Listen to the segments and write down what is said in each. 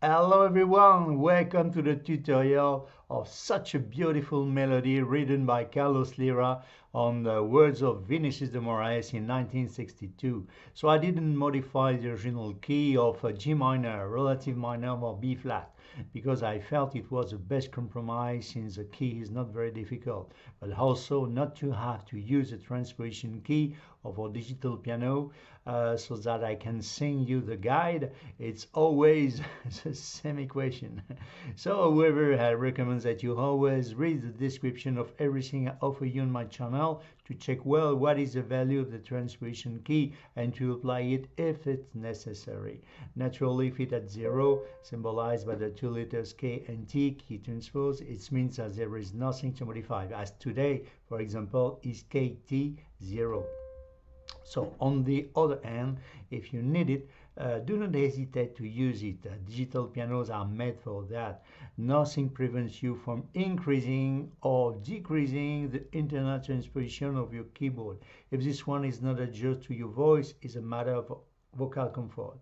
Hello everyone, welcome to the tutorial of such a beautiful melody written by Carlos Lira on the words of Vinicius de Moraes in 1962. So I didn't modify the original key of G minor, relative minor or B flat, because I felt it was the best compromise since the key is not very difficult, but also not to have to use a transposition key of our digital piano so that I can sing you the guide. It's always the same equation. So however, I recommend that you always read the description of everything I offer you on my channel to check well what is the value of the transposition key and to apply it if it's necessary. Naturally, if it's at 0, symbolized by the two letters K and T, key transpose, it means that there is nothing to modify. As today, for example, is KT 0. So on the other hand, if you need it, do not hesitate to use it. Digital pianos are made for that. Nothing prevents you from increasing or decreasing the internal transposition of your keyboard. If this one is not adjusted to your voice, it's a matter of vocal comfort.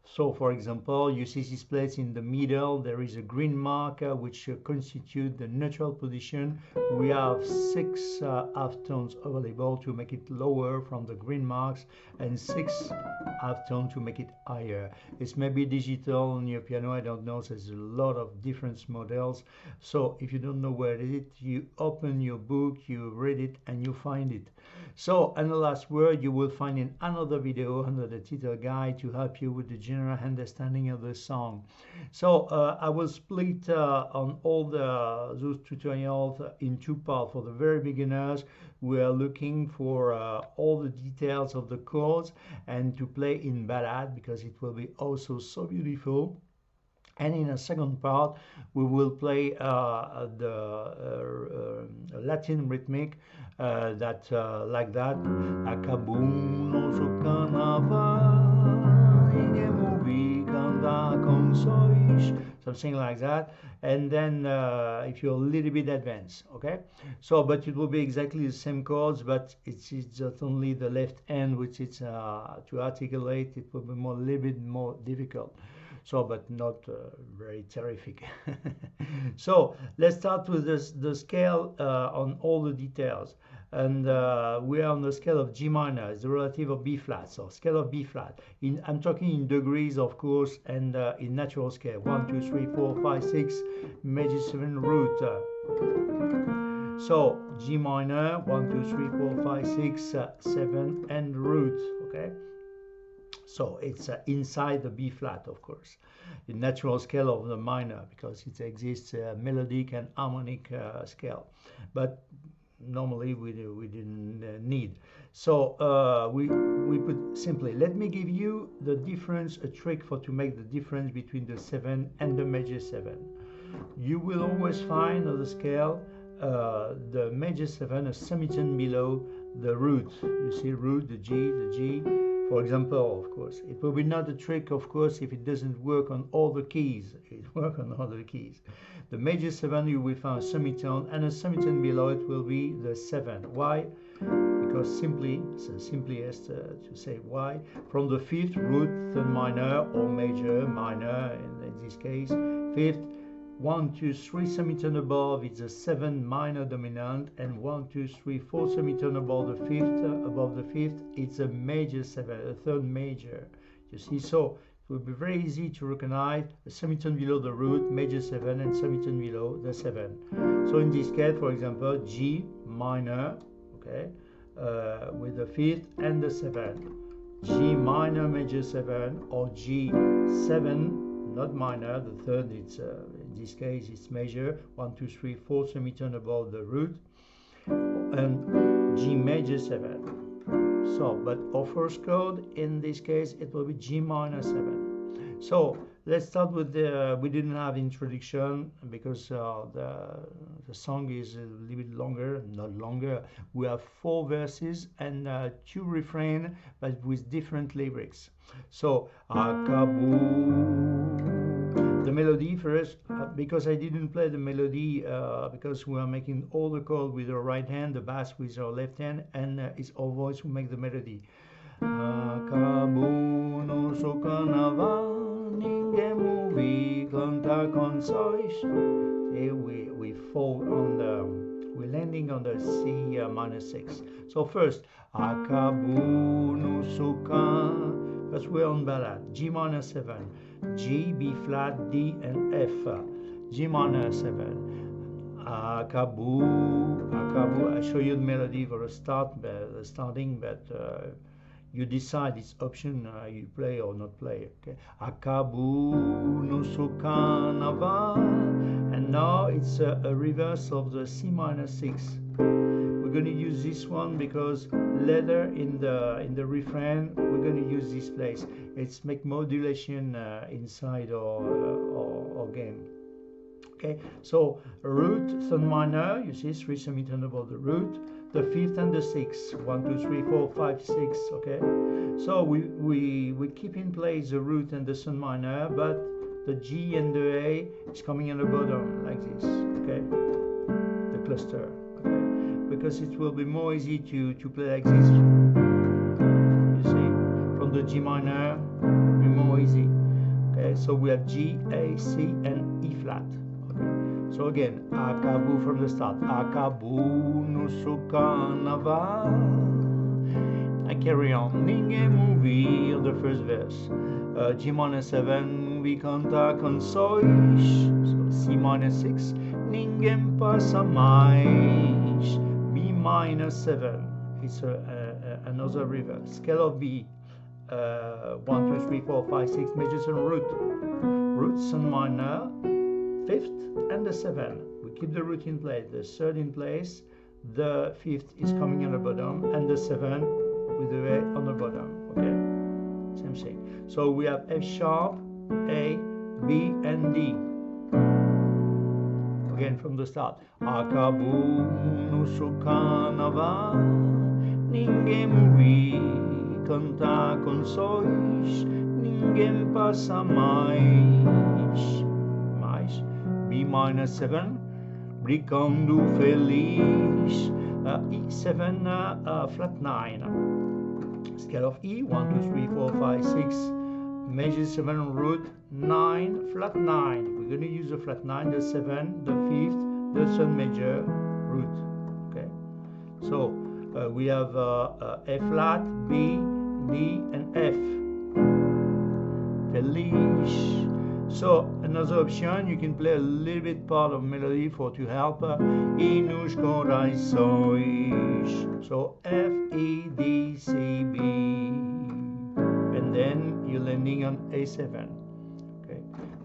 So for example, you see this place in the middle, there is a green mark which constitute the neutral position. We have 6 half tones available to make it lower from the green marks and 6 half tones to make it higher. It's maybe digital on your piano, I don't know, there's a lot of different models. So if you don't know where it is, you open your book, you read it and you find it. So, and the last word you will find in another video under the title guide to help you with the general understanding of the song. So I will split on all those tutorials in 2 parts. For the very beginners, we are looking for all the details of the chords and to play in ballad because it will be also so beautiful. And in a second part, we will play the Latin rhythmic like that. Acabou so carnaval, something like that. And then if you're a little bit advanced, okay? So, but it will be exactly the same chords, but it's just only the left hand which is to articulate. It will be a little bit more difficult. So, but not very terrific. So let's start with the scale on all the details. And we are on the scale of G minor, it's the relative of B flat. So scale of B flat. I'm talking in degrees, of course, and in natural scale. 1, 2, 3, 4, 5, 6, major 7 root. So G minor, 1, 2, 3, 4, 5, 6, 7, and root. Okay. So it's inside the B flat, of course, the natural scale of the minor, because it exists melodic and harmonic scale. But normally we didn't need. So we put simply, let me give you the difference, a trick to make the difference between the 7 and the major 7. You will always find on the scale the major 7 a semitone below the root. You see root, the G. For example, of course, it will be not a trick, of course, if it doesn't work on all the keys. It works on all the keys. The major 7, you will find a semitone, and a semitone below it will be the 7. Why? Because simply, it's the simplest to say why. From the 5th root, 3rd minor, or major, minor, in this case, 5th, 1, 2, 3 semitone above, it's a 7 minor dominant, and 1, 2, 3, 4 semitone above the 5th, it's a major 7, a 3rd major. You see, so it will be very easy to recognize a semitone below the root, major 7, and semitone below the 7. So in this case, for example, G minor, okay, with the 5th and the 7. G minor major 7, or G7, not minor, the 3rd, it's in this case it's major, 1, 2, 3, 4 semitone above the root, and G major 7. So, but our first chord in this case it will be G minor 7. So let's start with the, we didn't have introduction because the song is a little bit longer, not longer. We have 4 verses and 2 refrain, but with different lyrics. So Acabou, the melody first, because I didn't play the melody because we are making all the chords with our right hand, the bass with our left hand, and it's our voice who make the melody. Acabou nosso carnaval, ninguém me consolish. See, we fall on the, we're landing on the C minor 6. So first, Akabu no soka, because we're on ballad. G minor 7, G, B flat, D, and F. G minor 7. Akabu. I show you the melody for the starting, but you decide. It's option you play or not play. Okay. Akabu no sokanava, and now it's a reverse of the C minor 6. We're going to use this one because later in the refrain we're going to use this place. It's make modulation inside our game. Okay, so root, third minor, you see 3 semitones above the root, the 5th and the 6th, 1, 2, 3, 4, 5, 6. Okay, so we keep in place the root and the third minor, but the G and the A is coming on the bottom like this. Okay, the cluster. Okay, because it will be more easy to play like this. You see, from the G minor, it'll be more easy. Okay, so we have G, A, C, and E flat. So again, Akabu from the start. Akabu no sokanava. I carry on. Ninge movie on the first verse. G minor 7, we canta consoish. So C minor 6. Ningem passa mais. B minor 7. It's another reverse. Scale of B. 1, 2, 3, 4, 5, 6 majors and root. Roots and minor. 5th and the 7th. We keep the root in place, the 3rd in place, the 5th is coming on the bottom, and the 7th with the A on the bottom. Okay, same thing. So we have F sharp, A, B, and D. Again from the start. Akabu no sokanava, ninguém vi canta consois, ninguém passa mais. B minor 7, brincando feliz, E7, flat 9. Scale of E, 1, 2, 3, 4, 5, 6, major 7, root 9, flat 9. We're going to use the flat 9, the 7, the 5th, the 3rd major, root. Okay, so we have A flat, B, D, and F. Feliz. So another option, you can play a little bit part of melody for to help. Inus corações. So F, E, D, C, B, and then you're landing on A7. Okay,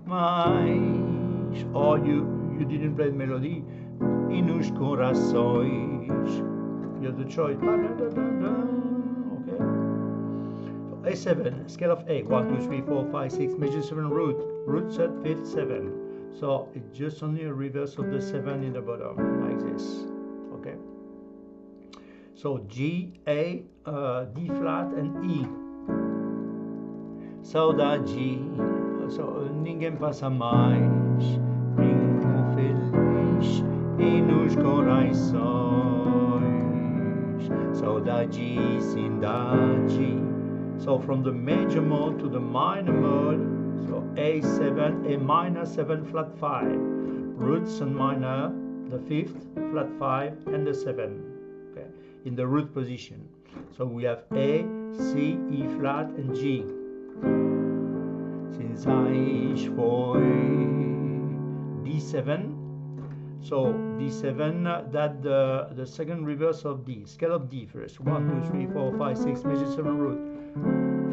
mas, or you didn't play the melody. Inus corações. You have the choice. Okay. A7, scale of A, 1, 2, 3, 4, 5, 6, major 7, root 3rd, 5th, 7. So it's just only a reverse of the 7 in the bottom, like this. Okay. So G, A, D flat, and E. Saudade, so ninguém passa mais, brinco feliz e nos corações. Saudade, saudade. So from the major mode to the minor mode, so A7, A minor 7, flat 5, roots and minor, the 5th, flat 5, and the 7, okay, in the root position. So we have A, C, E flat, and G. Cinzas foi D7. So D7, that the second reverse of D. Scale of D first. 1, 2, 3, 4, 5, 6, major 7, root.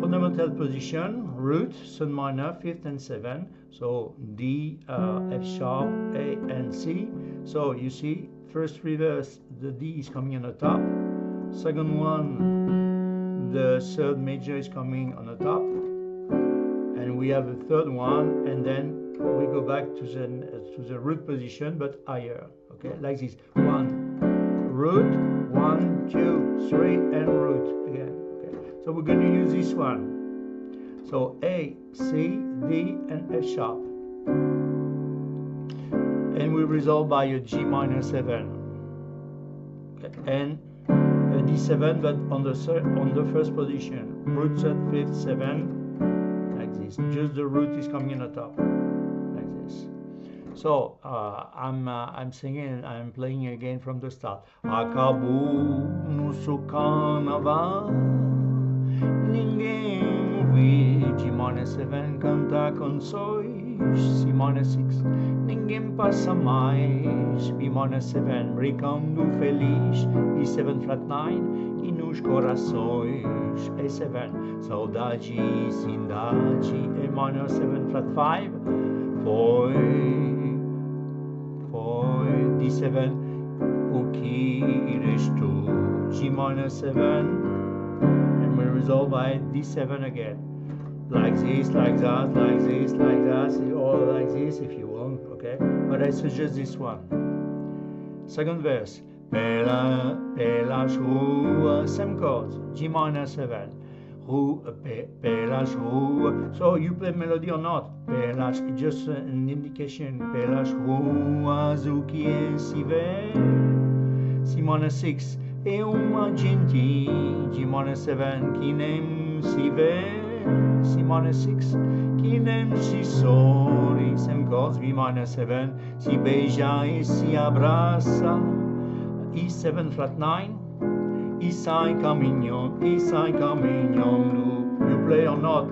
Fundamental position, root, 3rd minor, 5th and 7. So D, F sharp, A, and C. So you see, first reverse, the D is coming on the top. Second one, the 3rd major is coming on the top. And we have a 3rd one, and then we go back to the root position, but higher. Okay, like this. 1, root, 1, 2, 3, and root again. Okay, so we're going to use this one. So A, C, D, and F sharp. And we resolve by a G minor 7. Okay, and a D7, but on the first position. Root 3rd, 5th, 7. Like this. Just the root is coming in the top. Like this. this. So I'm singing, I'm playing again from the start. Acabou no seu carnaval, ninguém ouve. G minor 7 canta canções. C minor 6 ninguém passa mais. B minor 7 brincando feliz. E7 flat 9 e nos corações. A7 saudade e cidade. A minor 7 flat 5 foi D7 o que restou. G minor 7 and we resolve by D7 again, like this, like that, like this, like that, or like this if you want, okay, but I suggest this one. Second verse, pelas ruas, same chords, G minor 7, pelas ruas, so you play melody or not, pelas, just an indication, pelas ruas o que se vê, C minor 6, é uma gente, G minor 7, que nem se vê, C minor 6, que nem se sorri, same chords, B minor 7, se beija e se abraça, E7 flat 9, e sai caminhando, you play or not,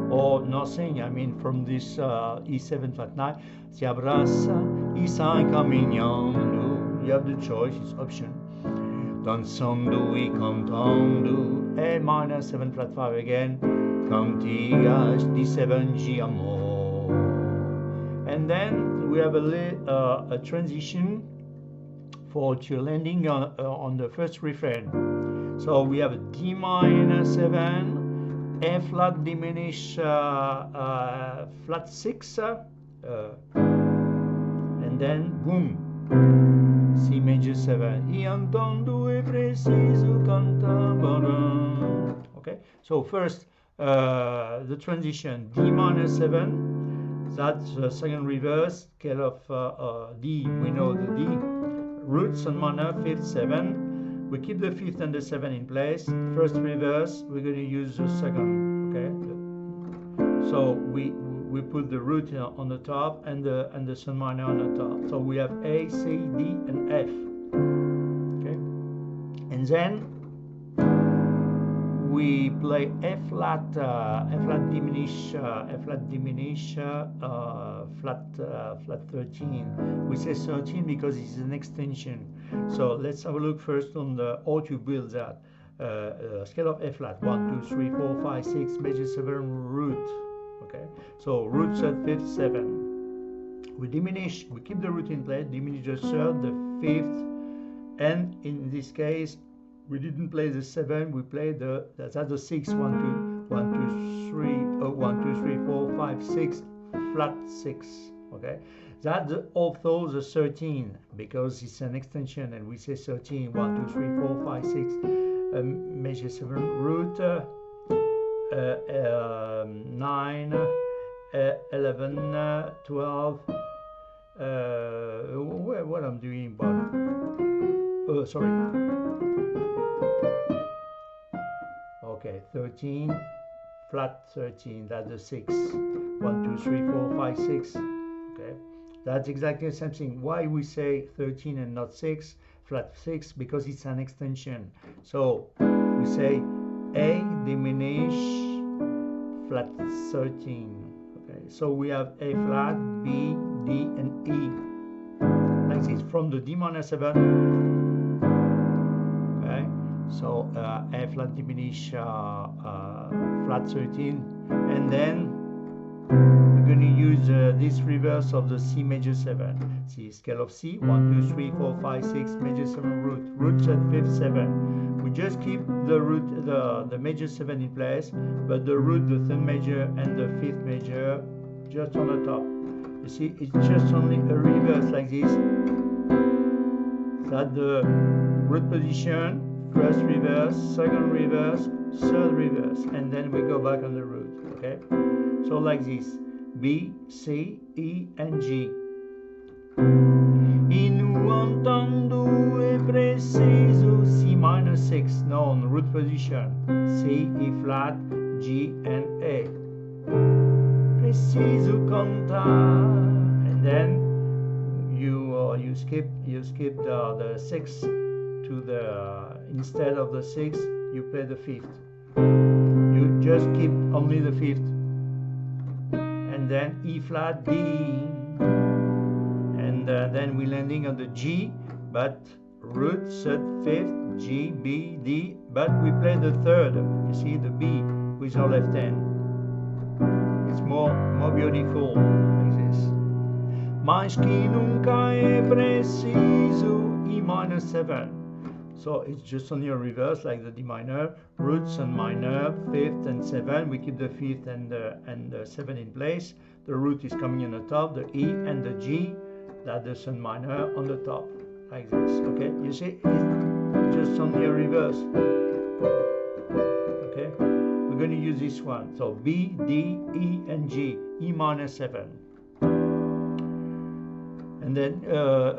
or nothing, I mean from this E7 flat 9, se abraça, e sai caminhando, you have the choice, it's option. Dançando e cantando, A minor 7 flat 5 again, cantigas D7 de amor. And then we have a transition for your landing on the first refrain. So we have a D minor 7, A flat diminished flat 6, and then boom, C major 7. E andando é preciso cantar. Okay, so first the transition, D minor 7, that's the second reverse, scale of D, we know the D. Roots and minor, 5th, 7. We keep the 5th and the 7 in place. First reverse, we're going to use the second. Okay. So we put the root on the top and the sun minor on the top. So we have A, C, D, and F. Okay. And then we play F flat diminished, flat 13. We say 13 because it's an extension. So let's have a look first on how to build that. Scale of F flat, 1, 2, 3, 4, 5, 6, major 7, root. Okay, so root third, 5th, 7. We diminish, we keep the root in place, diminish the third, the 5th, and in this case, we didn't play the 7, we played that's the 6, 1, 2, 3, 4, 5, 6, flat 6, okay? That's also the 13, because it's an extension, and we say 13, 1, 2, 3, 4, 5, 6, major 7, root, 9, 11, 12, what I'm doing, but, sorry. Okay, 13, flat 13, that's the 6. 1, 2, 3, 4, 5, 6. Okay, that's exactly the same thing. Why we say 13 and not 6, flat 6? Because it's an extension. So we say A diminish flat 13. Okay, so we have A flat, B, D, and E. Like this, from the D minor 7. Okay. So A flat diminish flat 13, and then we're going to use this reverse of the C major 7. See, scale of C, 1, 2, 3, 4, 5, 6, major 7 root. Root at 5th, 7. We just keep the root, the major 7 in place, but the root, the 3rd major and the 5th major just on the top. You see, it's just only a reverse like this. That's the root position. First reverse, second reverse, third reverse, and then we go back on the root. Okay, so like this: B, C, E, and G. E no andando é preciso C minor 6, no, on root position. C, E flat, G, and A. preciso cantar. And then you skip the sixth to the instead of the sixth you play the fifth. You just keep only the fifth, and then E flat D, and then we're landing on the G, but root third fifth G B D, but we play the third. You see the B with our left hand. It's more beautiful like this. Mas que nunca é preciso E minor 7. So it's just only a reverse like the D minor, roots and minor, fifth and 7. We keep the fifth and the 7 in place. The root is coming in the top, the E and the G, that the sun minor on the top, like this. Okay, you see, it's just only a reverse. Okay, we're going to use this one. So B, D, E, and G, E minor 7. And then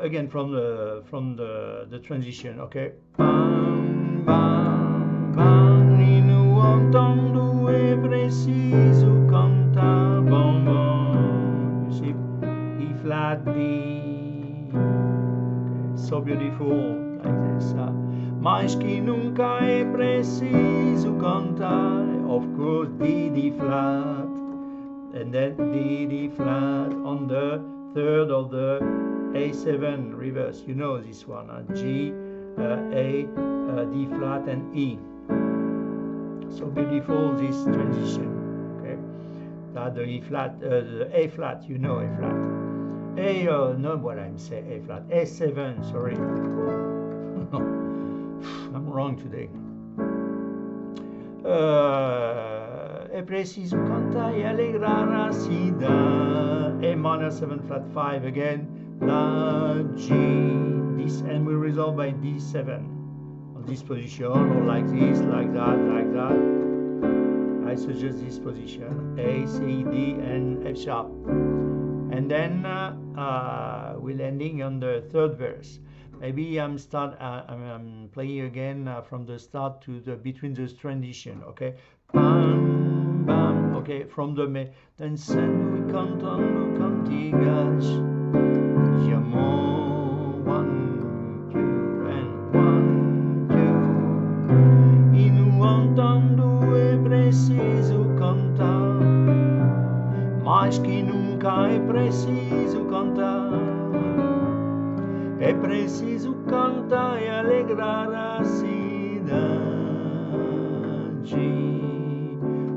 again from the transition, okay. Bam, bam, bam, e no andando é preciso cantar, bam, bam. You see, E flat D. Okay, so beautiful like this. Mas que nunca é preciso cantar. Of course, D flat, and then D flat on the third of the A7 reverse. You know this one, G, A, D flat, and E. So beautiful this transition. Okay, that the E flat, the A flat. You know A flat. A, no, what I'm saying, A flat. A7. Sorry, I'm wrong today. É preciso cantar e alegrar a cidade. A minor 7 flat 5 again. La G. This, and we resolve by D7 on this position, or like this, like that, like that. I suggest this position: A, C, D, and F sharp. And then we're landing on the third verse. Maybe I'm playing again from the start to the between the transition. Okay. Bam, bam, okay, from the me, dançando e cantando cantigas de amor, 1, 2, and 1, 2. E no andando é preciso cantar, mas que nunca é preciso cantar. É preciso cantar e alegrar a cidade.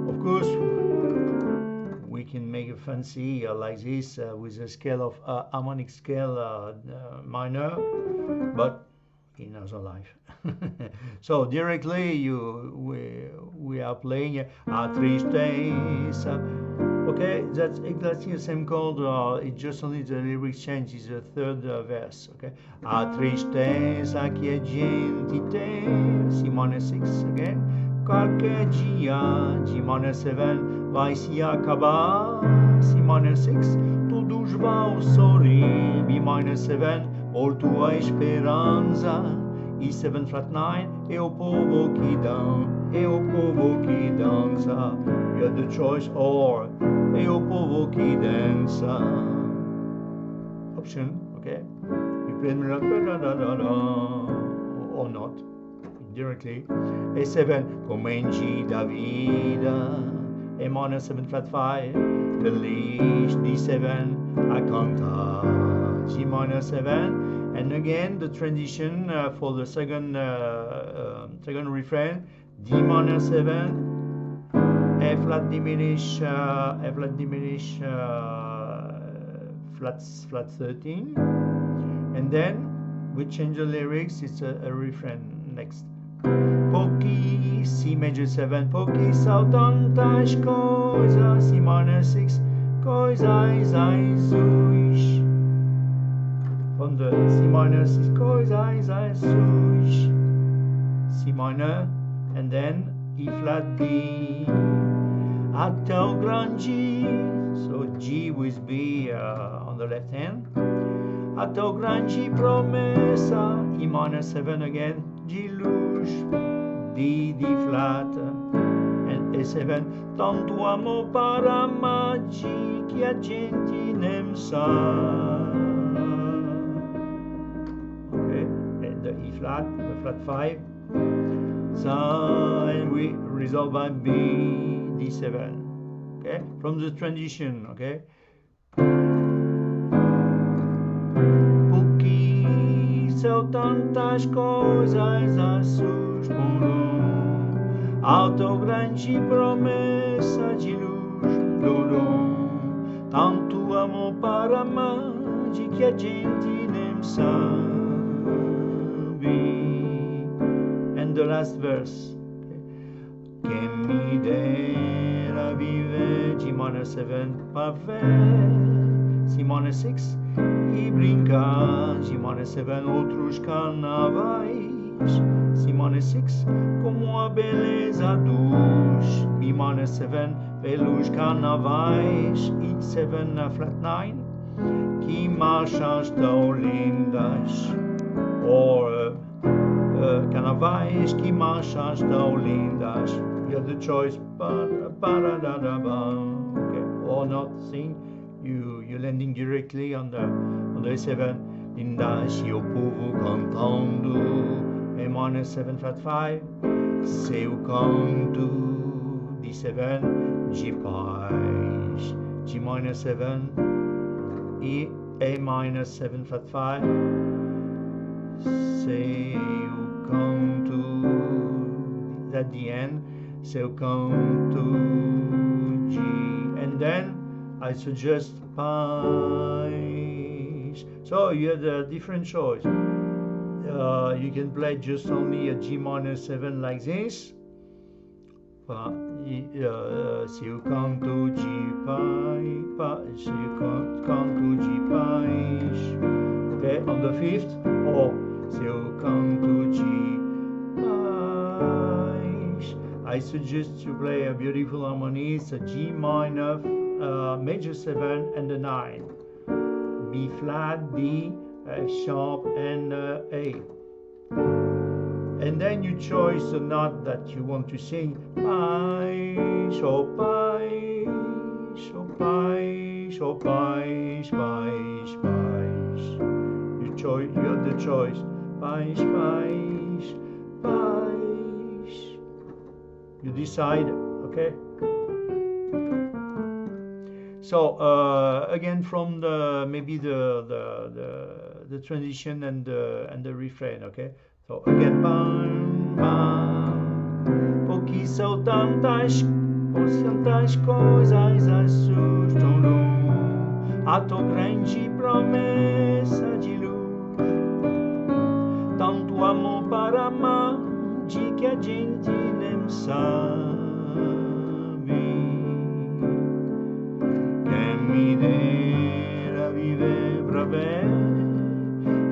Of course, we can make a fancy like this with a scale of harmonic scale minor, but in other life. So directly we are playing a tristeza. Okay, that's exactly the same chord. It just only the lyrics change is the third verse. Okay, a tristeza que a gente tem, C minor 6 again. Qualquer dia, G minor 7, vai se acabar, C minor 6. Todos vão sorrir, B minor 7, por tua esperança. E7 flat 9, é o povo que dança. You have the choice, or é o povo que dança. Option, okay. You play or not. Directly. A7, comente da vida. A minor 7 flat 5, feliz. D7, a cantar. G minor 7, and again the transition for the second refrain. D minor 7, A flat diminish, flat 13, and then we change the lyrics. It's a refrain next. Pouqui, C major 7, pouquíssimas tantas coisas, C minor 6, coisas azuis. From the C minor 6, coisas azuis, C minor, and then E flat D. Até o grande, so G with B on the left hand. Até o grande promessa, E minor 7 again, de luz, D flat, and A7, tanto amor para a magia. que a gente nem sabe. Okay, and the E flat, the flat 5. So, and we resolve by B, D7. Okay, from the transition. Okay. Porque são tantas coisas a suspender. Alto grande promessa de luz do dom. Tanto amor para amar de que a gente nem sabe. And the last verse. Okay. Que me dera viver G minor 7 para ver C minor 6 e brincar G minor 7 outros carnavais C minor 6 como a beleza dos B minor 7 pelos carnavais e 7 na flat 9 que marchas tão lindas or carnavais que marchas tão lindas. You have the choice, okay, or not sing. You landing directly on the A7. Lindas e o povo cantando. A minor 7 flat 5. Seu canto. D7. G paz. G minor 7. E A minor 7 flat 5. Seu canto. At the end. Seu canto G, and then I suggest paz. So you have a different choice. You can play just only a G minor 7 like this. Seu canto G paz, seu canto G paz. Okay, on the 5th, or seu canto G. I suggest you play a beautiful harmony. It's a G minor, major 7 and a 9. B flat, D, sharp and A. And then you choose the note that you want to sing. Paz, oh paz, oh paz, oh paz, paz, paz. You have the choice. Paz, paz, paz. You decide, okay? So again, from maybe the transition and the refrain, okay? So again, pam pam, porque são tantas coisas a sustentar, a tão grande promessa de luz, tanto amor para amar, de que a gente nem sabe. Quem me dera viver para ver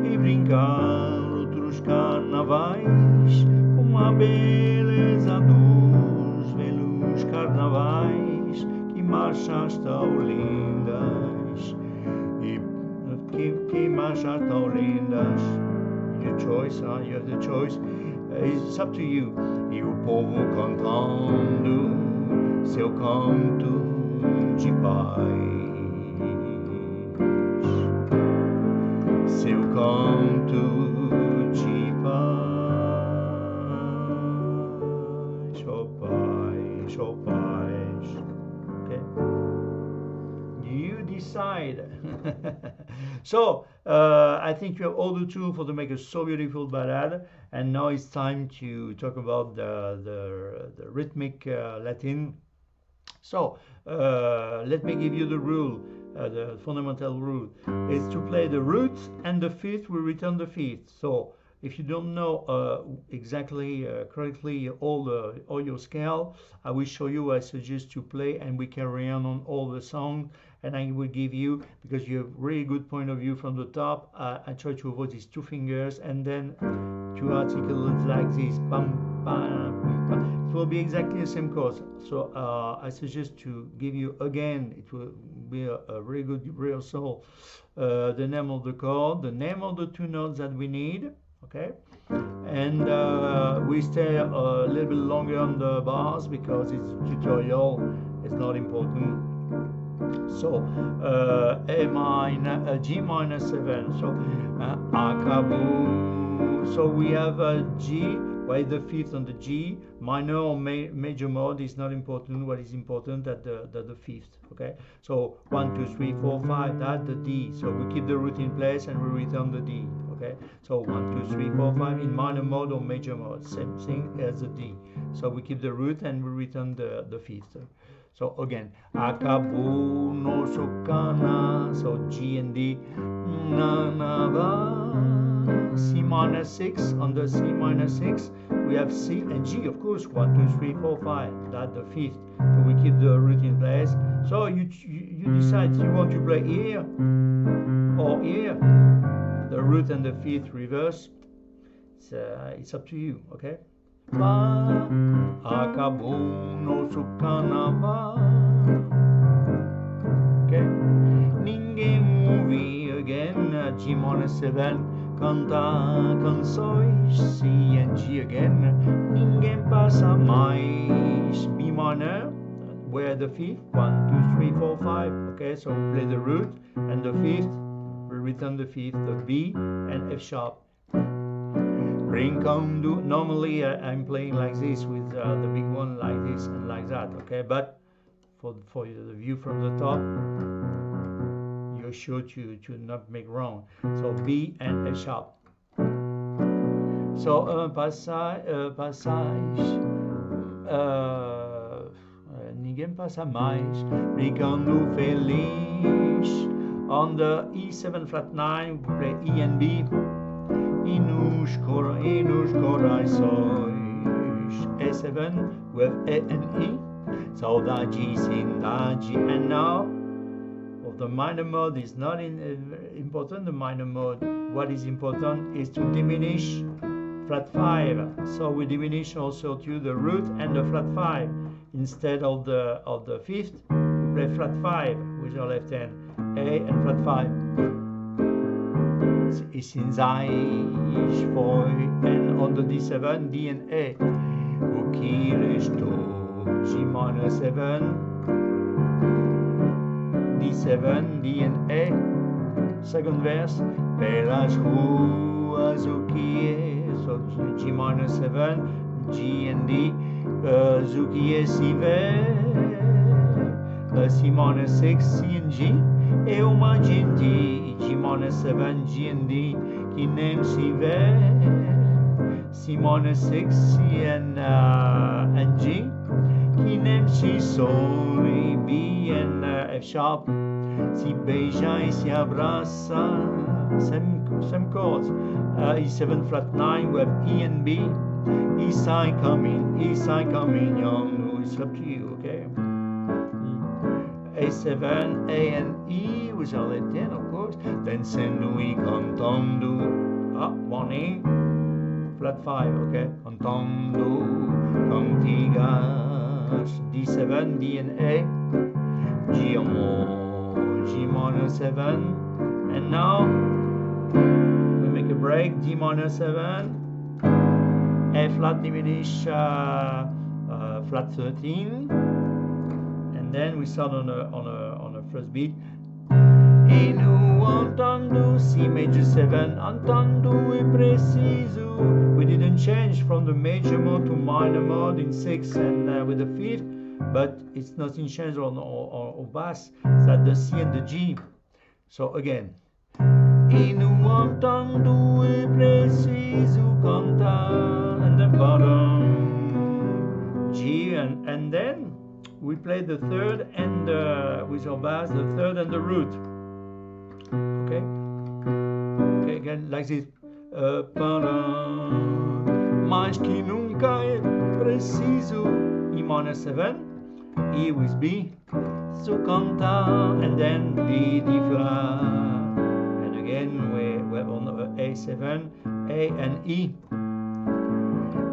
e brincar outros carnavais com a beleza dos velhos carnavais que marchas tão lindas e que marchas tão lindas. Your choice, you have the choice. It's up to you. E o povo cantando seu canto de paz, seu canto de paz, oh paz, oh paz. Okay, you decide. So I think you have all the tools for to make a so beautiful ballad, and now it's time to talk about the rhythmic Latin. So let me give you the rule, the fundamental rule is to play the root and the fifth. We return the fifth. So if you don't know exactly correctly all your scale, I will show you. I suggest to play, and we carry on all the songs. And I will give you, because you have really good point of view from the top, I try to avoid these two fingers and then two articles like this. Bam, bam, bam. It will be exactly the same chords. So I suggest to give you again, it will be a really good rehearsal, the name of the chord, the name of the two notes that we need, okay? And we stay a little bit longer on the bars because it's tutorial, it's not important. So G minor 7. So Akabu. So we have G. Why the fifth on the G? Minor or major mode is not important. What is important that the fifth. Okay. So 1, 2, 3, 4, 5. That's the D. So we keep the root in place and we return the D. Okay. So 1, 2, 3, 4, 5 in minor mode or major mode. Same thing as the D. So we keep the root and we return the fifth. So again, Akabu no Sukana. So G and D. Nanava. C minor 6. On the C minor 6, we have C and G, of course. 1, 2, 3, 4, 5. That's the fifth. So we keep the root in place. So you decide you want to play here or here. The root and the fifth reverse. It's up to you, okay? Ba Akabu no Sukanava. Okay. Ninguém movie again. G minor 7. Canta canções, C and G again. Ninguém passa mais. B minor, where the fifth? 1, 2, 3, 4, 5. Okay, so we play the root and the fifth. We return the fifth, the B and F sharp. Rincon. Normally I'm playing like this with the big one like this and like that. Okay, but for the view from the top, you're sure to not make wrong. So B and F sharp. So passage ninguém passa mais brincando feliz. On the E7 flat 9 we play E and B. E nos corações. E7 with E and E. Saudade, saudade, and now the minor mode is not important. The minor mode, what is important is to diminish flat 5. So we diminish also to the root and the flat 5. Instead of the fifth, we play flat 5 with our left hand, A and flat 5. E cinzas foi, and on the D7, D and A. O que restou, G minor 7. D7, D and A. Second verse. Pelas ruas o que é. So G minor 7, G and D. O que é se vê. C minor 6, C and G. É uma gente. G minor 7, G and D. Que nem se vê. C minor 6, C and G. Que nem se sorri. B and F sharp. Se beija e se abraça. Same chords. E7 flat 9 with E and B. E side coming, young. It's up to you, okay? A7, A and E with our left hand, of course. Dançando e cantando. One E. Flat 5, okay? Cantando cantigas. D7, D and A. G amor, G minor 7. And now we make a break. D minor 7. A flat diminish flat 13. And then we start on a first beat. E no entendo, C major 7, entendo e preciso. We didn't change from the major mode to minor mode in 6 and with the fifth, but it's nothing changed on bass. It's at the C and the G. So again. E no entendo e preciso cantar, and the bottom G and then we play the third and with our bass, the third and the root. Okay, again like this. Mas que nunca é preciso. E minor 7, E with B, so cantar, and then D flat, and again we have on A7, A and E.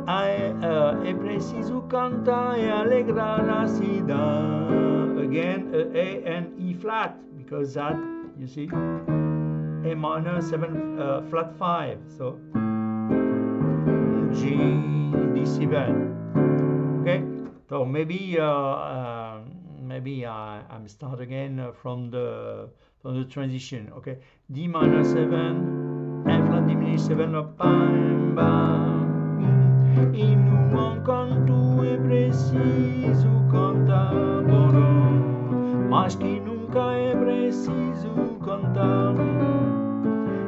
É preciso cantar e alegrar a cidade. Again, A and E flat, because that, you see, A minor 7 flat 5. So G D7. Okay, so maybe maybe I'm start again from the transition. Okay, D minor 7, F flat diminished 7, bam bam. E nu canto é preciso cantar, mas que nunca é preciso cantar.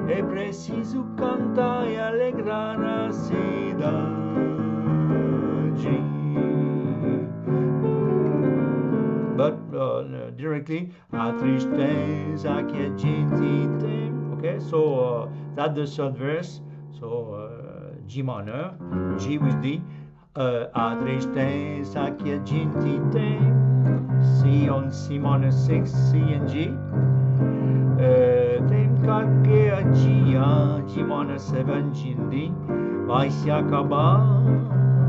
É preciso cantar e alegrar a cidade. But directly, a tristeza que a gente tem. Okay, so that's the third verse. So G minor, G with D. A tristeza que a gente tem. C on C minor 6, C and G. Tem que a G minor 7, G and D. Vai se acabar.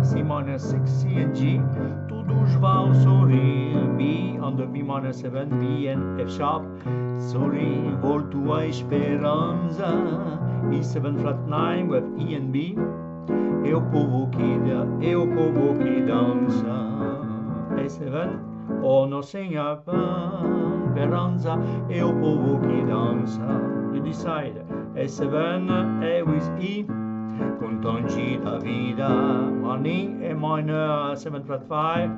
C minor 6, C and G. Todos vão sorrir. B on the B minor 7, B and F sharp. Sorrir, volto a esperança. E7 flat 9 with E and B. É o povo que dança. E7, oh no senha esperança. É o povo que dança. You decide. E7, A with E. Contente da vida. Morning, A minor 7 flat 5.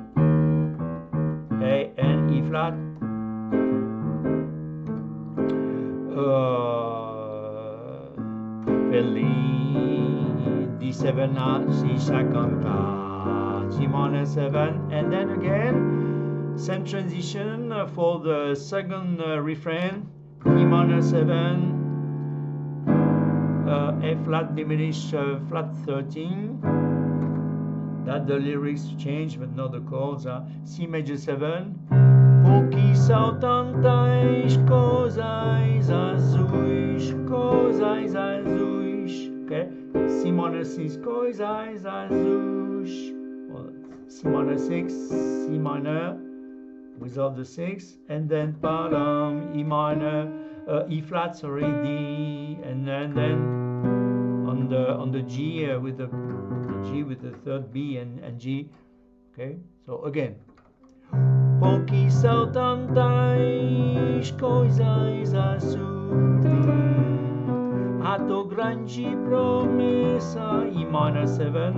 A and E flat. Feliz D7 si sa canta G minor 7, and then again same transition for the second refrain. E minor 7, A flat diminished flat 13. That the lyrics change but not the chords. C major 7. Por que são tantas coisas azuis, okay? C minor 6, coisas azuis. C minor 6, C minor without the 6, and then E minor, E flat, sorry, D, and then on the G with the G with the third B and G. Okay, so again. Por que são tantas coisas azuis? A tua grande promessa. E minor 7,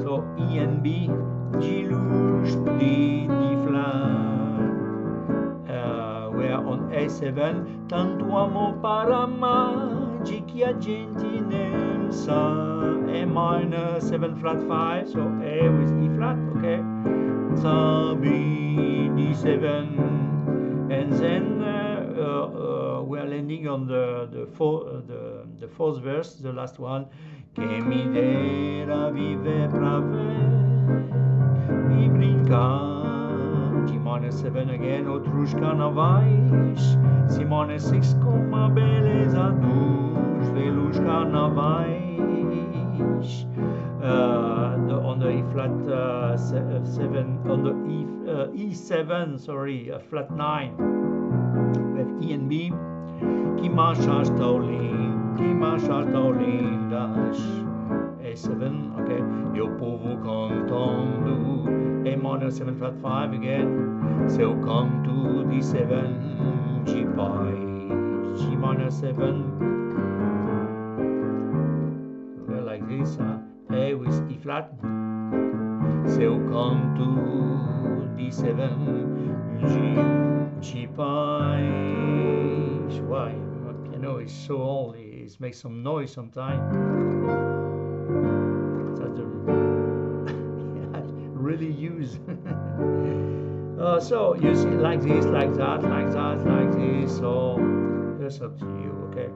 so E and B, G luz, D flat. We're on A7, tanto amor para amar, de que a gente nem sabe. A minor 7 flat 5, so A with E flat, okay. Sabe D7, and then we are landing on the fourth verse, the last one. Que me dera viver pra ver e brincar. G minor 7 again, outros carnavais. C minor 6 com uma beleza dos velos carnavais. On the E flat 7, on the E7, sorry, flat 9 with E and B. Que marchas tão lindas. A7, okay. E o povo cantando. A minor 7 flat 5 again. Seu canto D7, G pai, G minor 7. Well, like this, A with E flat. Seu canto D7, G pai. Why? My piano is so old, it makes some noise sometimes. I really use. So you see, like this, like that, like this. So it's up to you. Okay.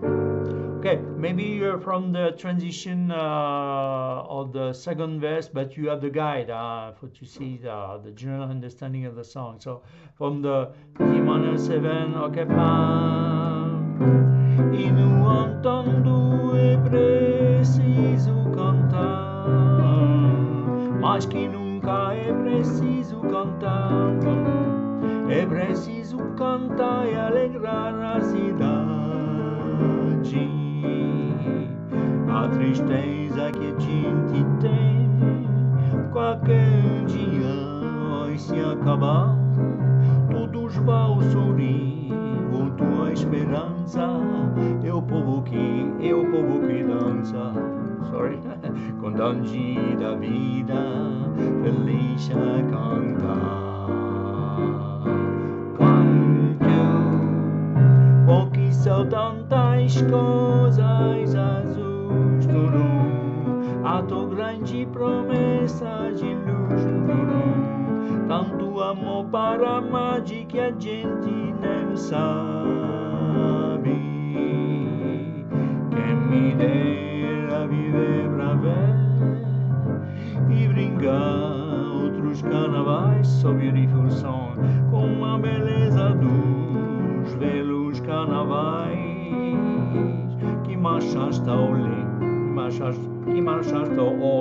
Okay, maybe you're from the transition of the second verse, but you have the guide for to see the general understanding of the song. So from the D minor 7, okay, e no andando é preciso cantar, mas que nunca é preciso cantar. É preciso cantar e alegrar a cidade. A tristeza que a gente tem, qualquer dia vai se acabar. ao sorrir, volto à esperança, é o povo que dança, sorry, contante da vida, feliz a cantar. Porque são tantas coisas azuis, há tão grande promessa de luz, tanto amor para amar de que a gente não sabe. Quem me dera viver pra ver e brincar outros carnavais, so beautiful song, com a beleza dos belos carnavais que marchas tão lindas,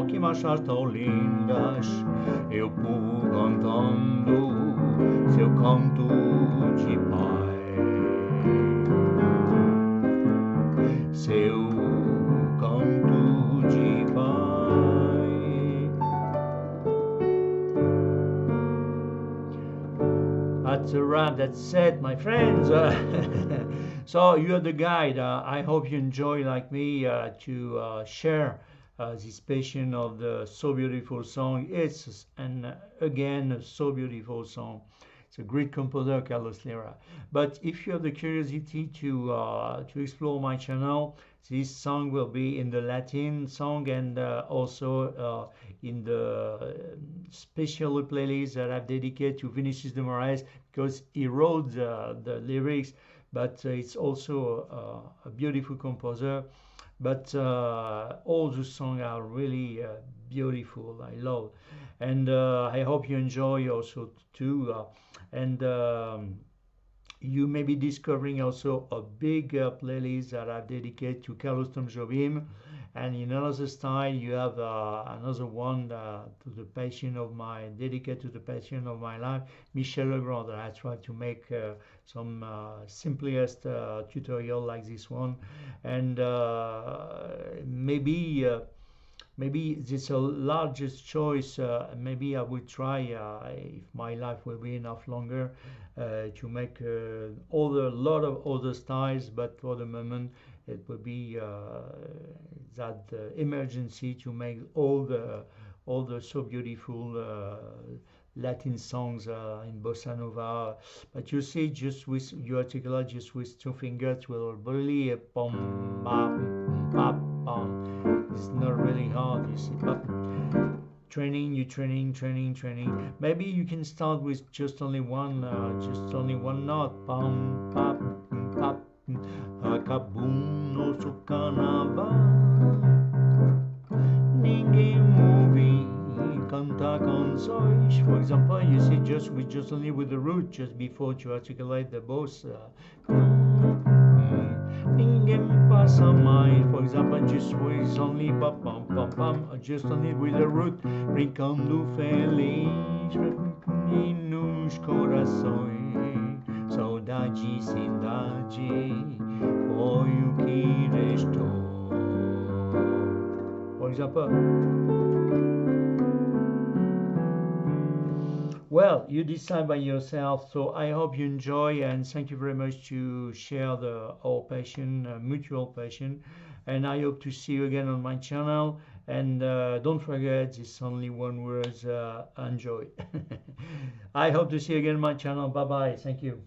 que marchas tão lindas, eu povo cantando seu canto de pai, seu canto de pai. That's a wrap. That's it, my friends. So you're the guide. I hope you enjoy, like me, to share this passion of the so beautiful song. It's again a so beautiful song. It's a great composer, Carlos Lira. But if you have the curiosity to explore my channel, this song will be in the Latin song and also in the special playlist that I've dedicated to Vinicius de Moraes, because he wrote the lyrics, but it's also a beautiful composer. But all the songs are really beautiful. I love, and I hope you enjoy also too. And you may be discovering also a big playlist that I've dedicated to Carlos Tom Jobim, and in another style you have another one to the passion of my dedicated to the passion of my life, Michel Legrand, that I try to make some simplest tutorial like this one, and maybe this largest choice. Maybe I will try, if my life will be enough longer, to make a lot of other styles. But for the moment, it will be that emergency to make all the so beautiful Latin songs in bossa nova. But you see, just with you articulate just with two fingers will really pom pam pam pam. It's not really hard, you see. But training. Maybe you can start with just only one note. Pam pam pam. Acabou nosso carnaval. Ninguém ouve cantar canções. For example, you see, just only with the root just before to articulate the bossa. Ninguém passa mais. For example, just with only pam pam pam pam, just only with the root, brincando feliz e nos corações. Saudade, cidade, foi o que restou. For example. Well, you decide by yourself. So I hope you enjoy, and thank you very much to share our passion, mutual passion. And I hope to see you again on my channel. And don't forget, it's only one word, enjoy. I hope to see you again on my channel. Bye bye. Thank you.